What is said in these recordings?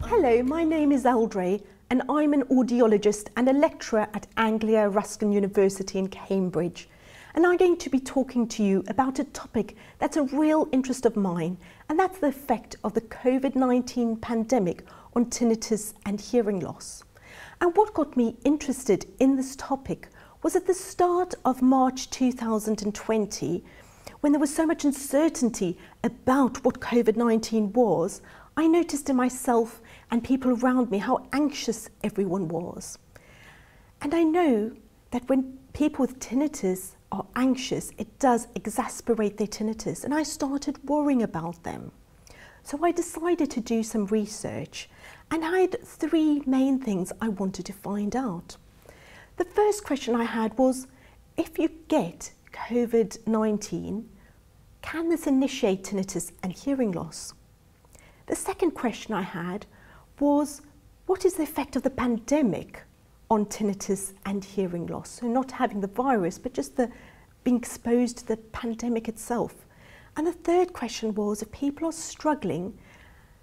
Hello, my name is Eldre and I'm an audiologist and a lecturer at Anglia Ruskin University in Cambridge. And I'm going to be talking to you about a topic that's a real interest of mine, and that's the effect of the COVID-19 pandemic on tinnitus and hearing loss. And what got me interested in this topic was at the start of March 2020, when there was so much uncertainty about what COVID-19 was. I noticed in myself and people around me how anxious everyone was. And I know that when people with tinnitus are anxious, it does exacerbate their tinnitus, and I started worrying about them. So I decided to do some research, and I had three main things I wanted to find out. The first question I had was, if you get COVID-19, can this initiate tinnitus and hearing loss? The second question I had was, what is the effect of the pandemic on tinnitus and hearing loss? So not having the virus, but just being exposed to the pandemic itself. And the third question was, if people are struggling,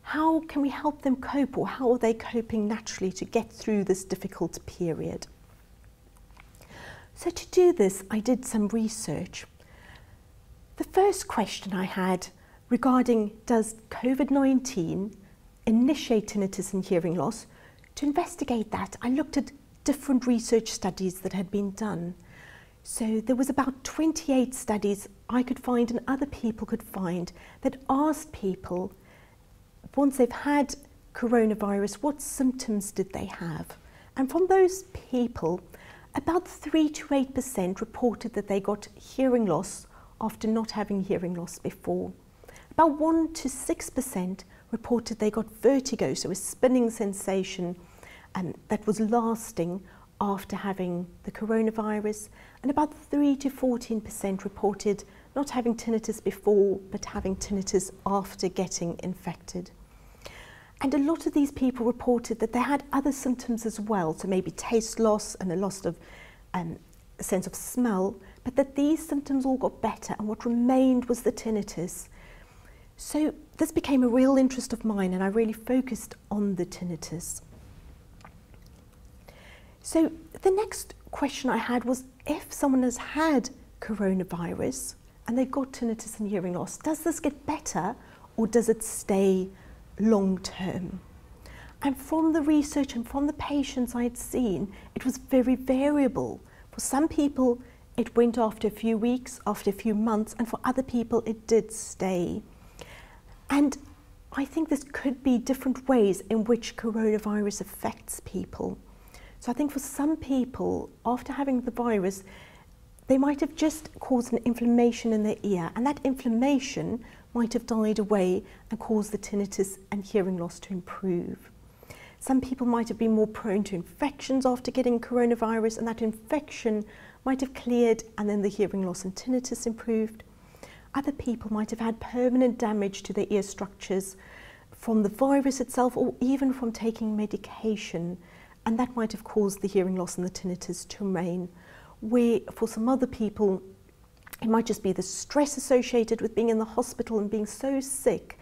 how can we help them cope, or how are they coping naturally to get through this difficult period? So to do this, I did some research. The first question I had regarding, does COVID-19 initiate tinnitus and hearing loss? To investigate that, I looked at different research studies that had been done. So there was about 28 studies I could find and other people could find that asked people, once they've had coronavirus, what symptoms did they have? And from those people, about 3 to 8% reported that they got hearing loss after not having hearing loss before. About 1 to 6% reported they got vertigo, so a spinning sensation that was lasting after having the coronavirus, and about 3 to 14% reported not having tinnitus before, but having tinnitus after getting infected. And a lot of these people reported that they had other symptoms as well, so maybe taste loss and a loss of sense of smell, but that these symptoms all got better, and what remained was the tinnitus. So this became a real interest of mine, and I really focused on the tinnitus. So the next question I had was, if someone has had coronavirus and they got tinnitus and hearing loss, does this get better or does it stay long term? And from the research and from the patients I had seen, it was very variable. For some people, it went after a few weeks, after a few months, and for other people, it did stay. And I think this could be different ways in which coronavirus affects people. So I think for some people, after having the virus, they might have just caused an inflammation in their ear, and that inflammation might have died away and caused the tinnitus and hearing loss to improve. Some people might have been more prone to infections after getting coronavirus, and that infection might have cleared and then the hearing loss and tinnitus improved. Other people might have had permanent damage to their ear structures from the virus itself, or even from taking medication, and that might have caused the hearing loss and the tinnitus to remain. Where for some other people, it might just be the stress associated with being in the hospital and being so sick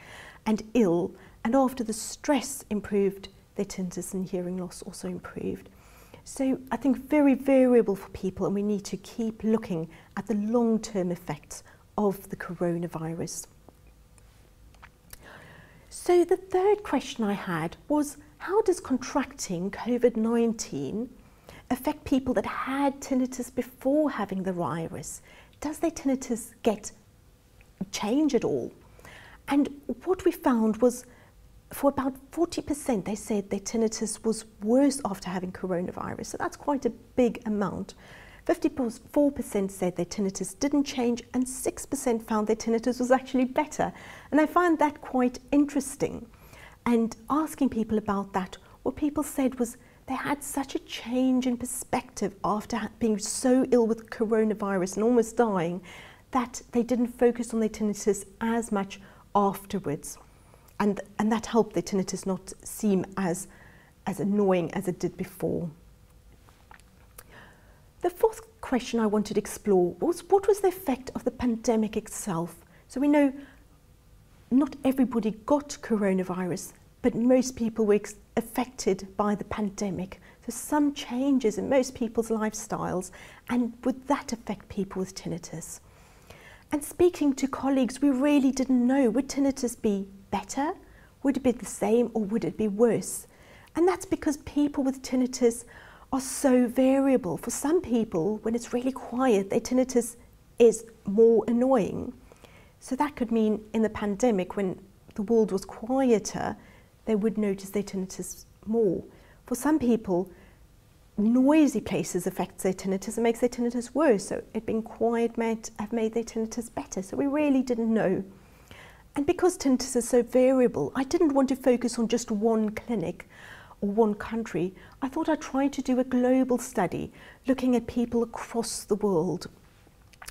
and ill, and after the stress improved, their tinnitus and hearing loss also improved. So I think very variable for people, and we need to keep looking at the long-term effects of the coronavirus. So the third question I had was, how does contracting COVID-19 affect people that had tinnitus before having the virus? Does their tinnitus change at all? And what we found was, for about 40%, they said their tinnitus was worse after having coronavirus. So that's quite a big amount. 54% said their tinnitus didn't change, and 6% found their tinnitus was actually better. And I find that quite interesting. And asking people about that, what people said was they had such a change in perspective after being so ill with coronavirus and almost dying, that they didn't focus on their tinnitus as much afterwards. And that helped their tinnitus not seem as annoying as it did before. The fourth question I wanted to explore was, what was the effect of the pandemic itself? So we know not everybody got coronavirus, but most people were affected by the pandemic. So some changes in most people's lifestyles, and would that affect people with tinnitus? And speaking to colleagues, we really didn't know, would tinnitus be better? Would it be the same, or would it be worse? And that's because people with tinnitus are so variable. For some people, when it's really quiet, their tinnitus is more annoying. So that could mean in the pandemic, when the world was quieter, they would notice their tinnitus more. For some people, noisy places affects their tinnitus and makes their tinnitus worse. So it being quiet might have made their tinnitus better. So we really didn't know. And because tinnitus is so variable, I didn't want to focus on just one clinic or one country. I thought I'd try to do a global study looking at people across the world.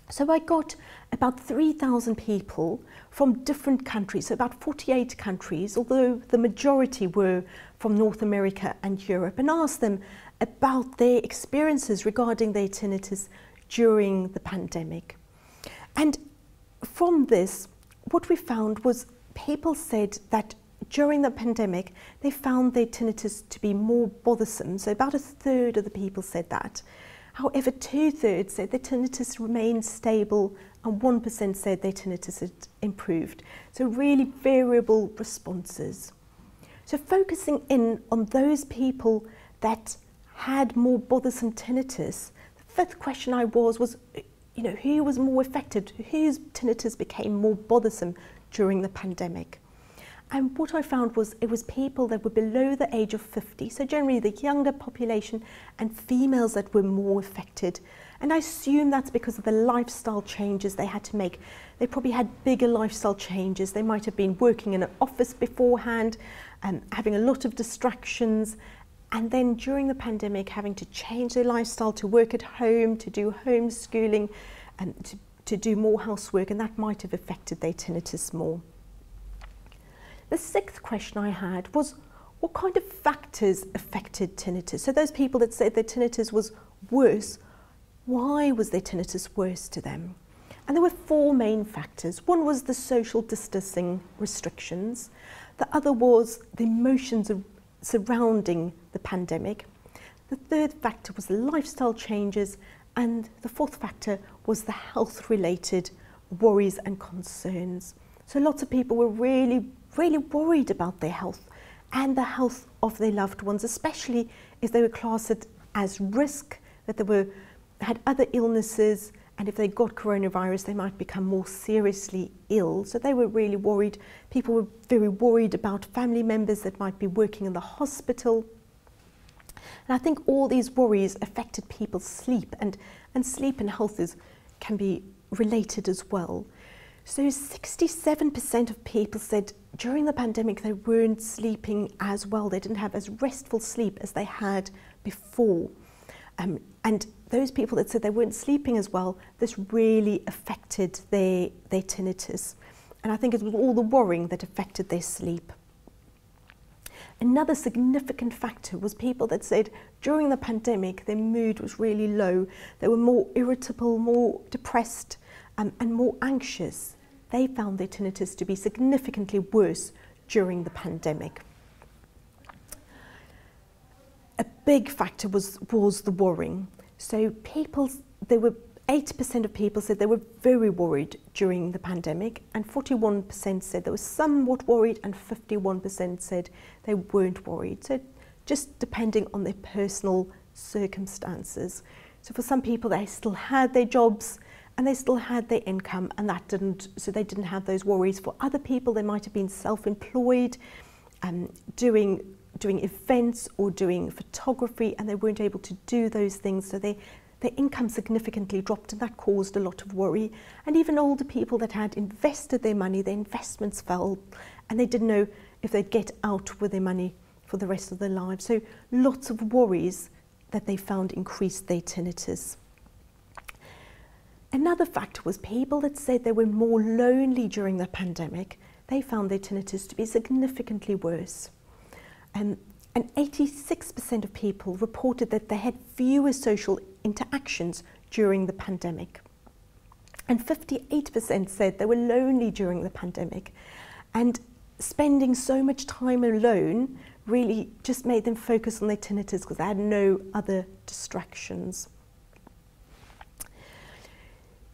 So I got about 3,000 people from different countries, so about 48 countries, although the majority were from North America and Europe, and asked them about their experiences regarding their tinnitus during the pandemic. And from this, what we found was people said that during the pandemic, they found their tinnitus to be more bothersome. So about 1/3 of the people said that. However, 2/3 said their tinnitus remained stable, and 1% said their tinnitus had improved. So really variable responses. So focusing in on those people that had more bothersome tinnitus, the fifth question was, who was more affected? Whose tinnitus became more bothersome during the pandemic? And what I found was it was people that were below the age of 50, so generally the younger population, and females that were more affected. And I assume that's because of the lifestyle changes they had to make. They probably had bigger lifestyle changes. They might have been working in an office beforehand, having a lot of distractions, and then during the pandemic having to change their lifestyle to work at home, to do homeschooling, and to do more housework, and that might have affected their tinnitus more. The sixth question I had was, what kind of factors affected tinnitus? So those people that said their tinnitus was worse, why was their tinnitus worse to them? And there were 4 main factors. One was the social distancing restrictions. The other was the emotions surrounding the pandemic. The third factor was the lifestyle changes. And the fourth factor was the health-related worries and concerns. So lots of people were really worried about their health and the health of their loved ones, especially if they were classed as risk, that they had other illnesses, and if they got coronavirus, they might become more seriously ill. So they were really worried. People were very worried about family members that might be working in the hospital. And I think all these worries affected people's sleep, and sleep and health can be related as well. So 67% of people said during the pandemic they weren't sleeping as well. They didn't have as restful sleep as they had before. And those people that said they weren't sleeping as well, this really affected their tinnitus. And I think it was all the worrying that affected their sleep. Another significant factor was people that said during the pandemic their mood was really low. They were more irritable, more depressed, and more anxious. They found their tinnitus to be significantly worse during the pandemic. A big factor was the worrying. So 8% of people said they were very worried during the pandemic, and 41% said they were somewhat worried, and 51% said they weren't worried. So just depending on their personal circumstances. So for some people, they still had their jobs and they still had their income, and so they didn't have those worries. For other people, they might have been self-employed, doing events or doing photography, and they weren't able to do those things. So their income significantly dropped, and that caused a lot of worry. And even older people that had invested their money, their investments fell, and they didn't know if they'd get out with their money for the rest of their lives. So lots of worries that they found increased their tinnitus. Another factor was people that said they were more lonely during the pandemic. They found their tinnitus to be significantly worse. And 86% of people reported that they had fewer social interactions during the pandemic. And 58% said they were lonely during the pandemic. And spending so much time alone really just made them focus on their tinnitus because they had no other distractions.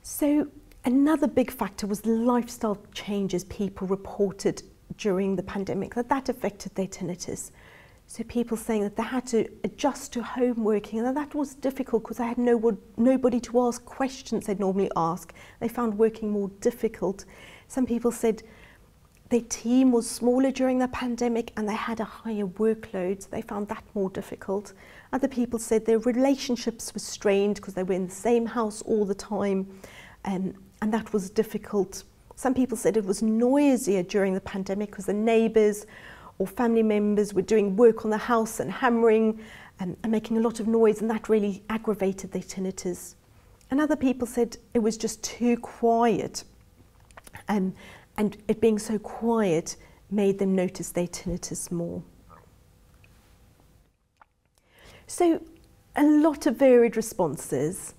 So another big factor was the lifestyle changes people reported during the pandemic, that affected their tinnitus. So people saying that they had to adjust to home working, and that was difficult because they had nobody to ask questions they'd normally ask. They found working more difficult. Some people said their team was smaller during the pandemic and they had a higher workload, so they found that more difficult. Other people said their relationships were strained because they were in the same house all the time, and that was difficult. Some people said it was noisier during the pandemic because the neighbours or family members were doing work on the house and hammering and making a lot of noise, and that really aggravated their tinnitus. And other people said it was just too quiet, and it being so quiet made them notice their tinnitus more. So a lot of varied responses,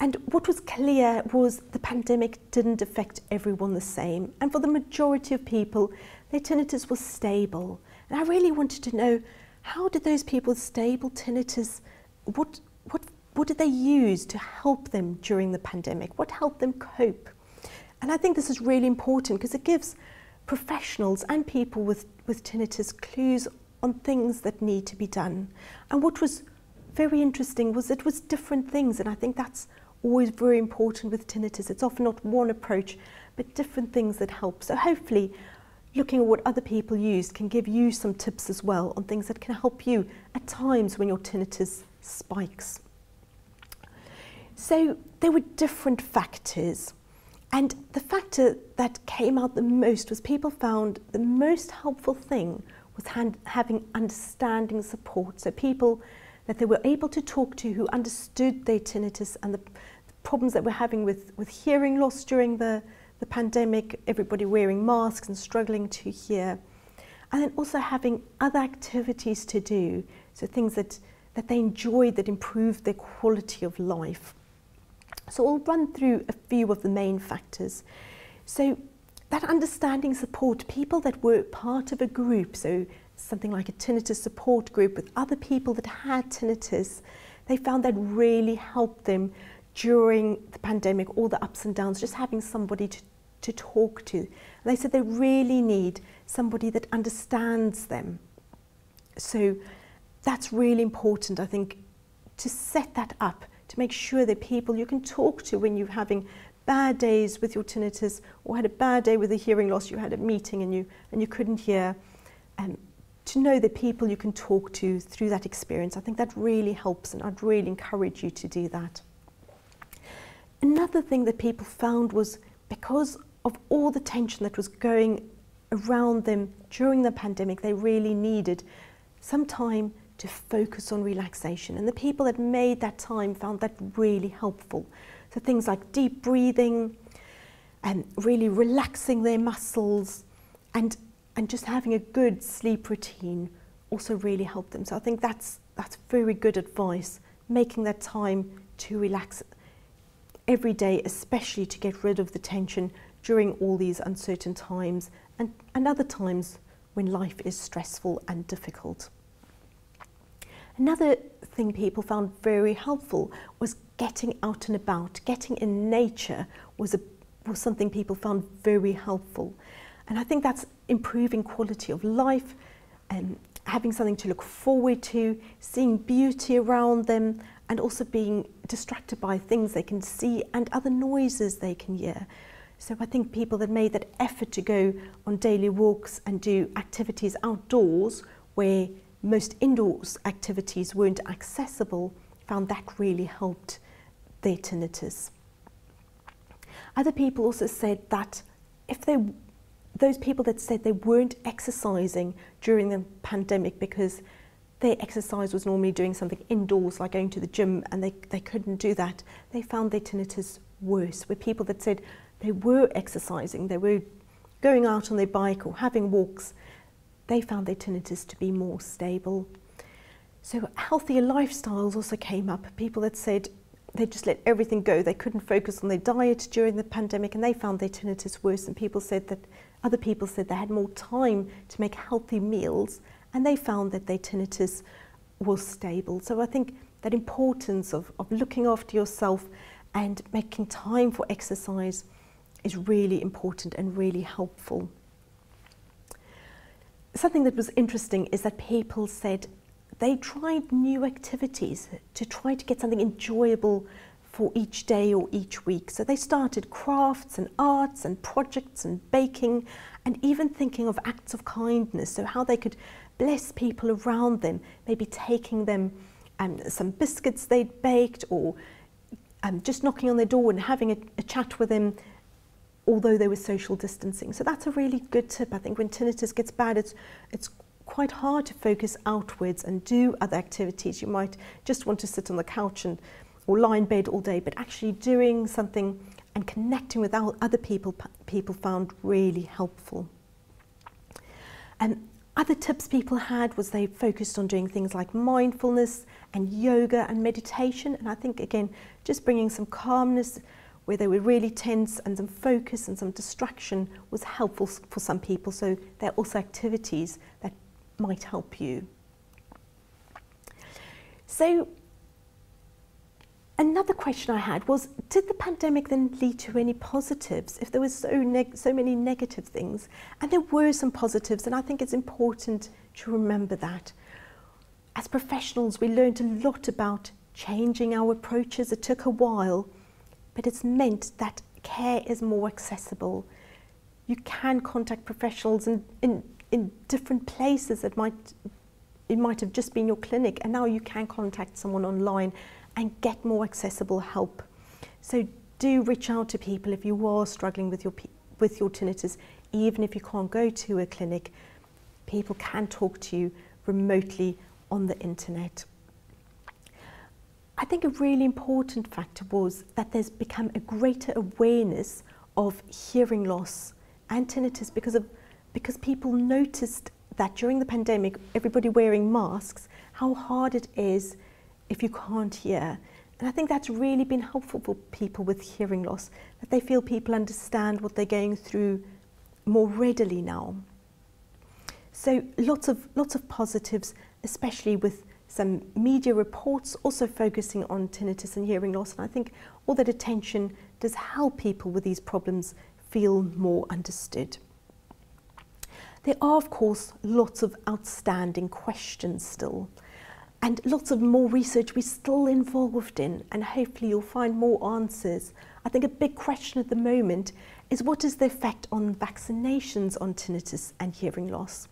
and what was clear was the pandemic didn't affect everyone the same, and for the majority of people their tinnitus was stable. And I really wanted to know, how did those people with stable tinnitus, what did they use to help them during the pandemic? What helped them cope? And I think this is really important because it gives professionals and people with tinnitus clues on things that need to be done. And what was very interesting was it was different things, and I think that's always very important with tinnitus. It's often not one approach, but different things that help. So hopefully looking at what other people used can give you some tips as well on things that can help you at times when your tinnitus spikes. So there were different factors, and the factor that came out the most was people found the most helpful thing was having understanding support. So people that they were able to talk to who understood their tinnitus and the problems that we're having with hearing loss during the pandemic, everybody wearing masks and struggling to hear. And then also having other activities to do, so things that they enjoyed that improved their quality of life. So I'll run through a few of the main factors. So that understanding support, people that were part of a group, so something like a tinnitus support group with other people that had tinnitus, they found that really helped them during the pandemic, all the ups and downs, just having somebody to talk to. And they said they really need somebody that understands them. So that's really important, I think, to set that up, to make sure that people you can talk to when you're having bad days with your tinnitus or had a bad day with a hearing loss, you had a meeting and you couldn't hear, to know the people you can talk to through that experience. I think that really helps, and I'd really encourage you to do that. Another thing that people found was, because of all the tension that was going around them during the pandemic, they really needed some time to focus on relaxation. And the people that made that time found that really helpful. So things like deep breathing and really relaxing their muscles and just having a good sleep routine also really helped them. So I think that's very good advice, making that time to relax every day, especially to get rid of the tension during all these uncertain times and other times when life is stressful and difficult. Another thing people found very helpful was getting out and about. Getting in nature was something people found very helpful. And I think that's improving quality of life and having something to look forward to, seeing beauty around them, and also being distracted by things they can see and other noises they can hear. So I think people that made that effort to go on daily walks and do activities outdoors where most indoors activities weren't accessible found that really helped their tinnitus. Other people also said that those people that said they weren't exercising during the pandemic because their exercise was normally doing something indoors, like going to the gym, and they couldn't do that, they found their tinnitus worse. Where people that said they were exercising, they were going out on their bike or having walks, they found their tinnitus to be more stable. So healthier lifestyles also came up. People that said they just let everything go, they couldn't focus on their diet during the pandemic, and they found their tinnitus worse. And people said that Other people said they had more time to make healthy meals, and they found that their tinnitus was stable. So I think that importance of looking after yourself and making time for exercise is really important and really helpful. Something that was interesting is that people said they tried new activities to try to get something enjoyable for each day or each week. So they started crafts and arts and projects and baking, and even thinking of acts of kindness, so how they could bless people around them, maybe taking them some biscuits they'd baked, or just knocking on their door and having a chat with them, although they were social distancing. So that's a really good tip. I think when tinnitus gets bad, it's quite hard to focus outwards and do other activities. You might just want to sit on the couch or lie in bed all day, but actually doing something and connecting with other people found really helpful. And other tips people had was they focused on doing things like mindfulness and yoga and meditation. And I think, again, just bringing some calmness where they were really tense, and some focus and some distraction was helpful for some people. So there are also activities that might help you. So another question I had was, did the pandemic then lead to any positives if there were so many negative things? And there were some positives, and I think it's important to remember that. As professionals, we learned a lot about changing our approaches. It took a while, but it's meant that care is more accessible. You can contact professionals in different places. It might have just been your clinic, and now you can contact someone online and get more accessible help. So do reach out to people if you are struggling with your tinnitus. Even if you can't go to a clinic, people can talk to you remotely on the internet. I think a really important factor was that there's become a greater awareness of hearing loss and tinnitus because people noticed that during the pandemic, everybody wearing masks, how hard it is if you can't hear. And I think that's really been helpful for people with hearing loss, that they feel people understand what they're going through more readily now. So lots of positives, especially with some media reports also focusing on tinnitus and hearing loss. And I think all that attention does help people with these problems feel more understood. There are, of course, lots of outstanding questions still, and lots of more research we're still involved in, and hopefully you'll find more answers. I think a big question at the moment is, what is the effect on vaccinations on tinnitus and hearing loss?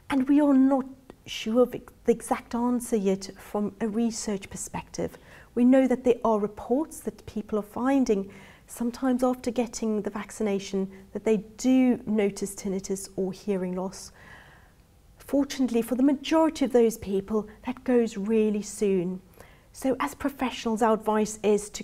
And we are not sure of the exact answer yet from a research perspective. We know that there are reports that people are finding sometimes after getting the vaccination that they do notice tinnitus or hearing loss. Fortunately, for the majority of those people, that goes really soon. So as professionals, our advice is to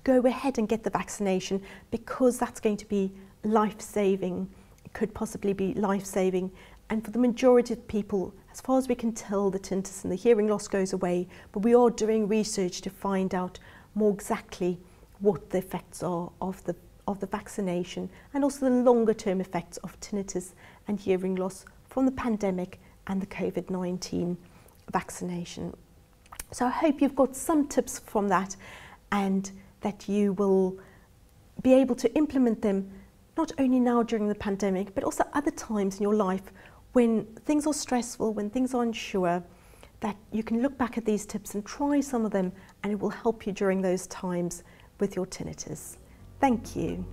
go ahead and get the vaccination, because that's going to be life-saving. It could possibly be life-saving. And for the majority of people, as far as we can tell, the tinnitus and the hearing loss goes away, but we are doing research to find out more exactly what the effects are of the vaccination, and also the longer-term effects of tinnitus and hearing loss from the pandemic and the COVID-19 vaccination. So I hope you've got some tips from that, and that you will be able to implement them not only now during the pandemic, but also other times in your life when things are stressful, when things are unsure, that you can look back at these tips and try some of them, and it will help you during those times with your tinnitus. Thank you.